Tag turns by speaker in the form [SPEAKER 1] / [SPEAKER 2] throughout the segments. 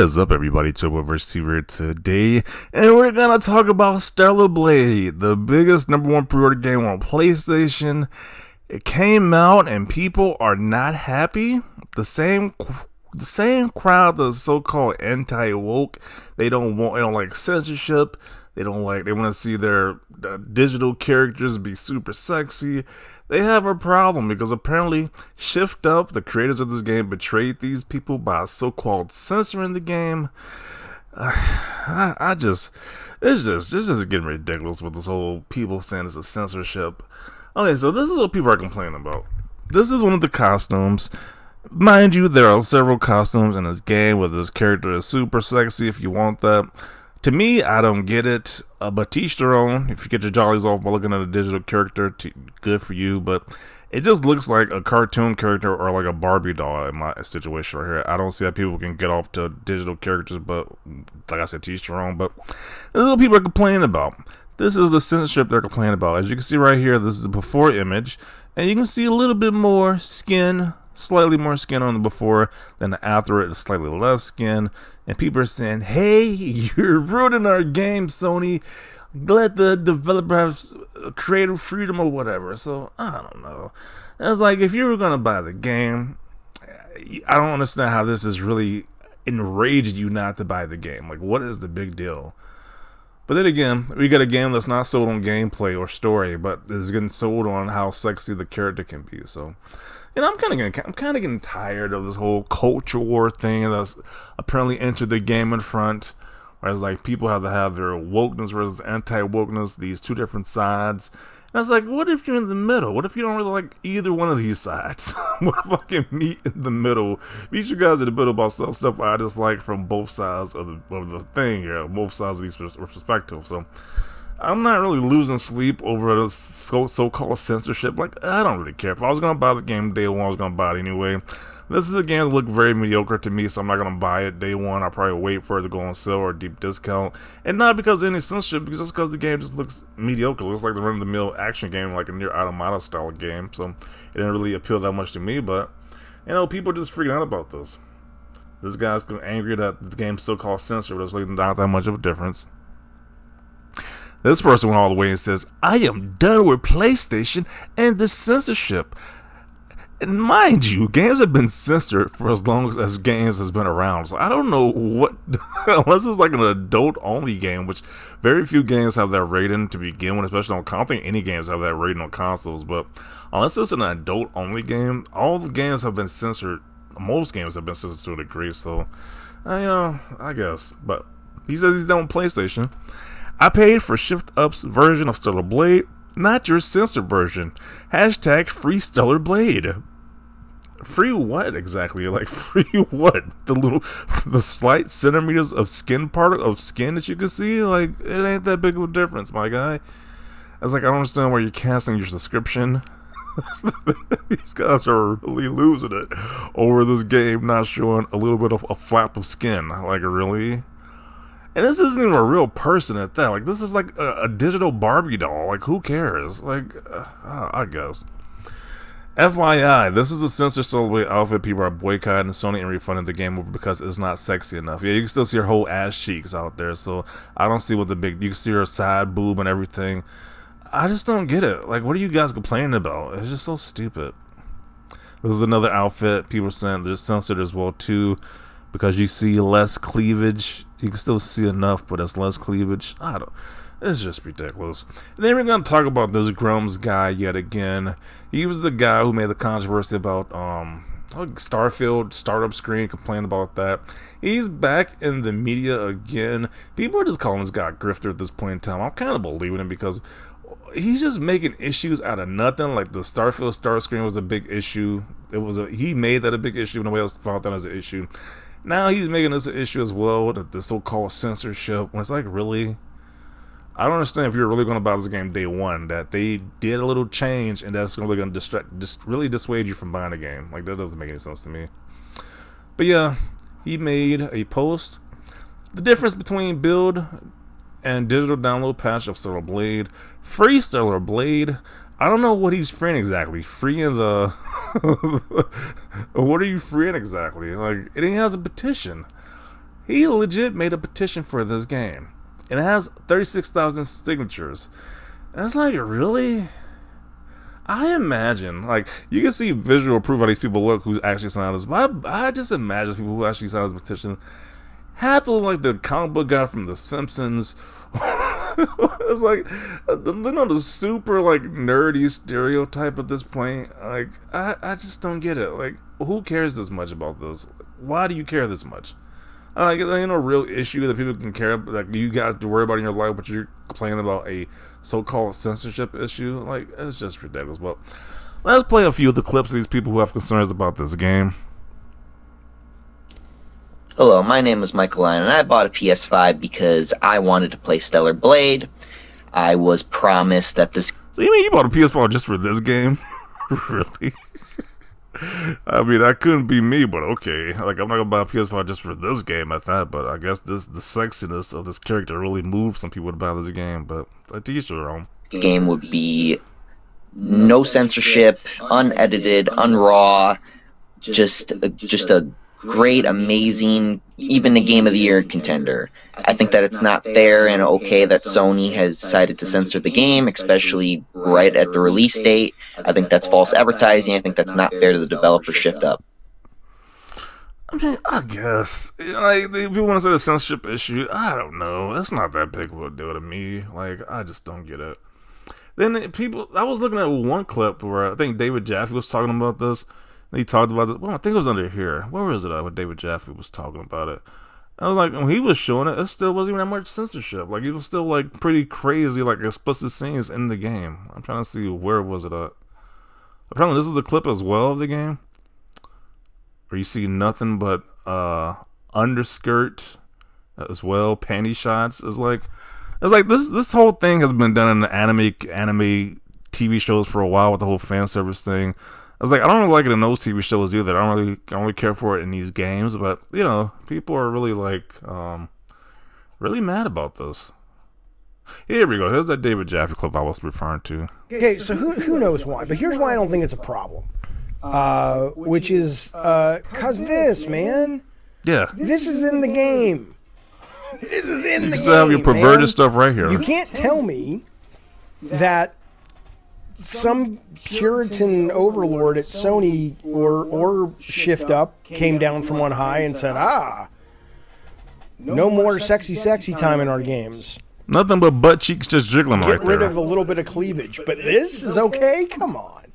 [SPEAKER 1] is up, everybody? Turboverse here today, and we're gonna talk about Stellar Blade, the biggest #1 pre-order game on PlayStation. It came out, and people are not happy. The same crowd, the so-called anti-woke. They don't like censorship. They want to see their digital characters be super sexy. They have a problem because apparently Shift Up, the creators of this game, betrayed these people by so-called censoring the game. This is getting ridiculous with this whole people saying it's a censorship. Okay, so this is what people are complaining about. This is one of the costumes. Mind you, there are several costumes in this game where this character is super sexy if you want that. To me, I don't get it, but teach their own. If you get your jollies off by looking at a digital character, good for you, but it just looks like a cartoon character or like a Barbie doll in my situation right here. I don't see how people can get off to digital characters, but like I said, teach their own. But this is what people are complaining about. This is the censorship they're complaining about. As you can see right here, this is the before image, and you can see a little bit more skin, slightly more skin on the before than the after it is slightly less skin. And people are saying, hey, you're ruining our game, Sony. Let the developer have creative freedom or whatever. So, I don't know. It's like, if you were going to buy the game, I don't understand how this is really enraged you not to buy the game. Like, what is the big deal? But then again, we got a game that's not sold on gameplay or story, but is getting sold on how sexy the character can be. So, you know, I'm kind of getting tired of this whole culture war thing that's apparently entered the game in front. Whereas, like, people have to have their wokeness versus anti-wokeness, these two different sides. And it's like, what if you're in the middle? What if you don't really like either one of these sides? What if I can meet in the middle? Meet you guys in the middle about some stuff I dislike from both sides of the thing here, both sides of these perspectives. So I'm not really losing sleep over the so-called censorship. Like, I don't really care. If I was going to buy the game day one, I was going to buy it anyway. This is a game that looked very mediocre to me, so I'm not going to buy it day one. I'll probably wait for it to go on sale or a deep discount. And not because of any censorship, just because the game just looks mediocre. It looks like the run-of-the-mill action game, like a Nier Automata style game. So it didn't really appeal that much to me, but, you know, people are just freaking out about this. This guy's angry that the game's so-called censored, but it's really not that much of a difference. This person went all the way and says, I am done with PlayStation and the censorship. And mind you, games have been censored for as long as games has been around. So I don't know what, unless it's like an adult-only game, which very few games have that rating to begin with, especially on console. I don't think any games have that rating on consoles, but unless it's an adult-only game, all the games have been censored. Most games have been censored to a degree, so, I guess. But he says he's done with PlayStation. I paid for Shift Up's version of Stellar Blade, not your censored version. # free Stellar Blade. Free what exactly? Like, free what? The slight centimeters of skin that you can see? Like, it ain't that big of a difference, my guy. I was like, I don't understand why you're canceling your subscription. These guys are really losing it over this game not showing a little bit of a flap of skin. Like, really? And this isn't even a real person at that. Like, this is like a digital Barbie doll. Like, who cares? Like, I guess. FYI, this is a censored Stellar outfit people are boycotting Sony and refunding the game over because it's not sexy enough. Yeah, you can still see her whole ass cheeks out there, so I don't see what the big... You can see her side boob and everything. I just don't get it. Like, what are you guys complaining about? It's just so stupid. This is another outfit people are saying they're censored as well, too, because you see less cleavage. You can still see enough, but it's less cleavage. It's just ridiculous. And then we're going to talk about this Grum's guy yet again. He was the guy who made the controversy about Starfield startup screen, complained about that. He's back in the media again. People are just calling this guy a grifter at this point in time. I'm kind of believing him because he's just making issues out of nothing. Like, the Starfield start screen was a big issue. He made that a big issue, nobody else found that as an issue. Now he's making this an issue as well, the so-called censorship. When it's like, really? I don't understand if you're really going to buy this game day one, that they did a little change and that's really going to really dissuade you from buying the game. Like, that doesn't make any sense to me. But yeah, he made a post. The difference between build and digital download patch of Stellar Blade. Free Stellar Blade. I don't know what he's freeing exactly. Freeing the... What are you freeing exactly? Like, it has a petition. He legit made a petition for this game. And it has 36,000 signatures. And it's like, really? I imagine, like, you can see visual proof how these people look who actually signed this, but I just imagine people who actually signed this petition have to look like the comic book guy from The Simpsons. It's like, the super, like, nerdy stereotype at this point. Like, I just don't get it. Like, who cares this much about this? Why do you care this much? Like, there ain't no real issue that people can care about. Like, you got to worry about in your life, but you're complaining about a so-called censorship issue. Like, it's just ridiculous. But let's play a few of the clips of these people who have concerns about this game.
[SPEAKER 2] Hello, my name is Michael Lyon, and I bought a PS5 because I wanted to play Stellar Blade. I was promised that this...
[SPEAKER 1] So you mean you bought a PS5 just for this game? Really? I mean, that couldn't be me, but okay. Like, I'm not gonna buy a PS5 just for this game at that, but I guess the sexiness of this character really moved some people to buy this game, but to each their own.
[SPEAKER 2] Game would be no censorship, unedited, unraw, just a great, amazing, even a Game of the Year contender. I think that it's not fair and okay that Sony has decided to censor the game, especially right at the release date. I think that's false advertising. I think that's not fair to the developer shift up.
[SPEAKER 1] I mean, I guess. Like, people want to say the censorship issue. I don't know. It's not that big of a deal to me. Like, I just don't get it. Then I was looking at one clip where I think David Jaffe was talking about this. He talked about it. Well, I think it was under here. Where was it at when David Jaffe was talking about it? I was like, when he was showing it, it still wasn't even that much censorship. Like, it was still, like, pretty crazy, like, explicit scenes in the game. I'm trying to see where was it at. Apparently, this is the clip as well of the game, where you see nothing but underskirt as well, panty shots. It's like this whole thing has been done in the anime TV shows for a while with the whole fan service thing. I was like, I don't really like it in those TV shows either. I don't really care for it in these games, but you know, people are really like really mad about this. Here we go. Here's that David Jaffe clip I was referring to.
[SPEAKER 3] Okay, so who knows why? But here's why I don't think it's a problem. Which is cause this, man.
[SPEAKER 1] Yeah.
[SPEAKER 3] This is in the game. This is in the game.
[SPEAKER 1] You have your perverted
[SPEAKER 3] man.
[SPEAKER 1] stuff right here.
[SPEAKER 3] You can't tell me that some Puritan overlord at Sony or Shift Up came down from on high and said, no more sexy time in our games.
[SPEAKER 1] Nothing but butt cheeks just jiggling right there.
[SPEAKER 3] Get rid of a little bit of cleavage. But this is okay? Come on.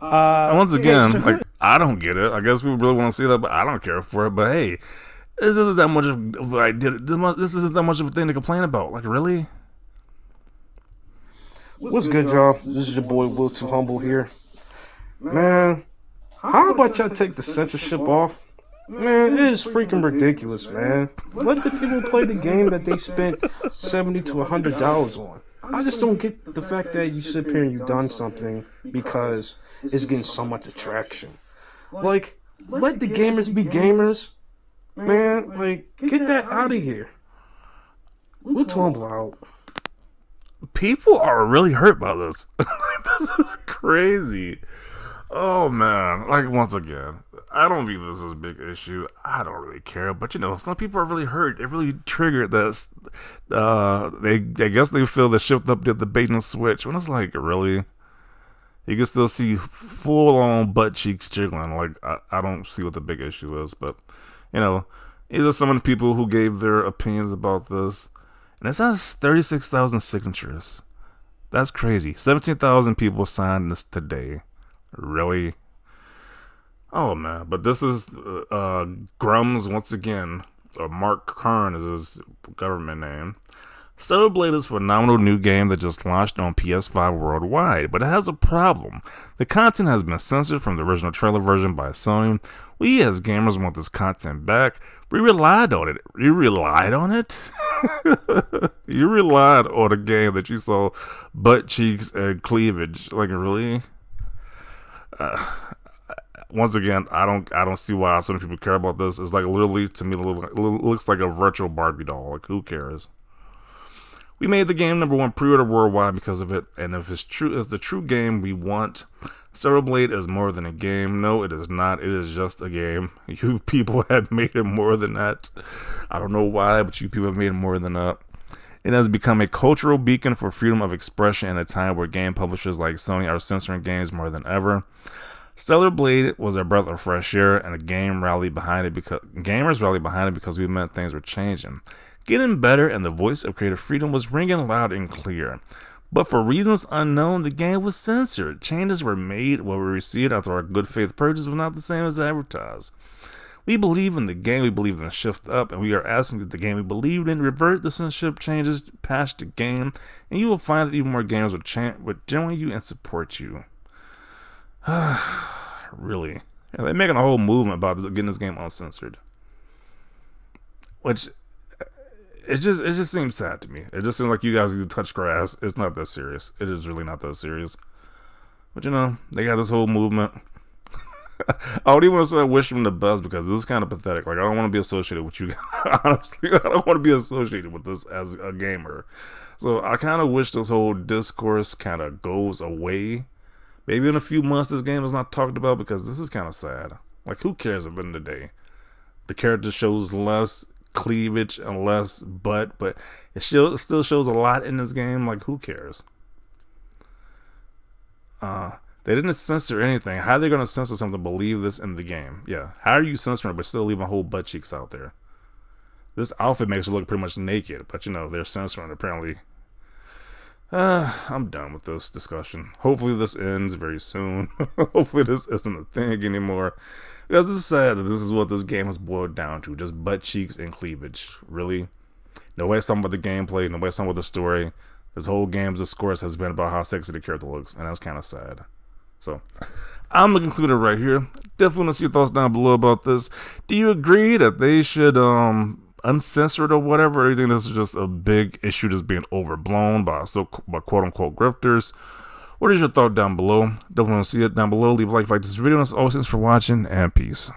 [SPEAKER 1] And once again, I don't get it. I guess people really want to see that, but I don't care for it. But hey, this isn't that much of I did. This isn't that much of a thing to complain about. Like, really?
[SPEAKER 4] What's good, y'all? This is your boy Will Too Humble here. Man, how about y'all take the censorship off? Man, it is freaking ridiculous, man. Let the people play the game that they spent $70 to $100 on. I just don't get the fact that you sit here and you've done something because it's getting so much attraction. Like, let the gamers be gamers. Man, like, get that out of here. We'll tumble out.
[SPEAKER 1] People are really hurt by this. This is crazy. Oh, man. Like, once again, I don't think this is a big issue. I don't really care. But, you know, some people are really hurt. It really triggered this. I guess they feel the Shift Up did the bait and switch. When it's like, really? You can still see full-on butt cheeks jiggling. Like, I don't see what the big issue is. But, you know, these are some of the people who gave their opinions about this. And it has 36,000 signatures. That's crazy. 17,000 people signed this today. Really? Oh, man. But this is Grums, once again. Mark Kern is his government name. Stellar Blade is a phenomenal new game that just launched on PS5 worldwide, but it has a problem. The content has been censored from the original trailer version by Sony. We as gamers want this content back. We relied on it. You relied on it? You relied on a game that you saw butt cheeks and cleavage. Like, really? Once again, I don't see why so many people care about this. It's like literally, to me, it looks like a virtual Barbie doll. Like, who cares? We made the game #1 pre-order worldwide because of it, and if it's the true game we want. Stellar Blade is more than a game. No, it is not. It is just a game. You people have made it more than that. I don't know why, but you people have made it more than that. It has become a cultural beacon for freedom of expression in a time where game publishers like Sony are censoring games more than ever. Stellar Blade was a breath of fresh air, and gamers rallied behind it because we meant things were changing, getting better, and the voice of creative freedom was ringing loud and clear. But for reasons unknown, the game was censored. Changes were made. What we received after our good faith purchase was not the same as advertised. We believe in the game. We believe in the shift up, and we are asking that the game we believed in revert the censorship changes, patch the game, and you will find that even more games would join you and support you. Really? Yeah, they're making a whole movement about getting this game uncensored, which it just seems sad to me. It just seems like you guys need to touch grass. It's not that serious. It is really not that serious. But they got this whole movement. I don't even want to say I wish them the best because this is kind of pathetic. Like, I don't want to be associated with you guys. Honestly, I don't want to be associated with this as a gamer. So I kind of wish this whole discourse kind of goes away. Maybe in a few months this game is not talked about because this is kind of sad. Like, who cares at the end of the day? The character shows less cleavage and less butt, but it still shows a lot in this game. Like, who cares? They didn't censor anything. How are they going to censor something? Believe this in the game? Yeah. How are you censoring it but still leaving whole butt cheeks out there? This outfit makes her look pretty much naked, but they're censoring it, apparently. I'm done with this discussion. Hopefully this ends very soon. Hopefully this isn't a thing anymore. Because it's sad that this is what this game has boiled down to. Just butt cheeks and cleavage. Really? Nobody's talking about the gameplay. Nobody's talking about the story. This whole game's discourse has been about how sexy the character looks. And that's kind of sad. So, I'm going to conclude it right here. Definitely want to see your thoughts down below about this. Do you agree that they should uncensor it or whatever? Or do you think this is just a big issue that's being overblown by quote-unquote grifters? What is your thought down below? Definitely want to see it down below. Leave a like if you like this video. And as always, thanks for watching, and peace.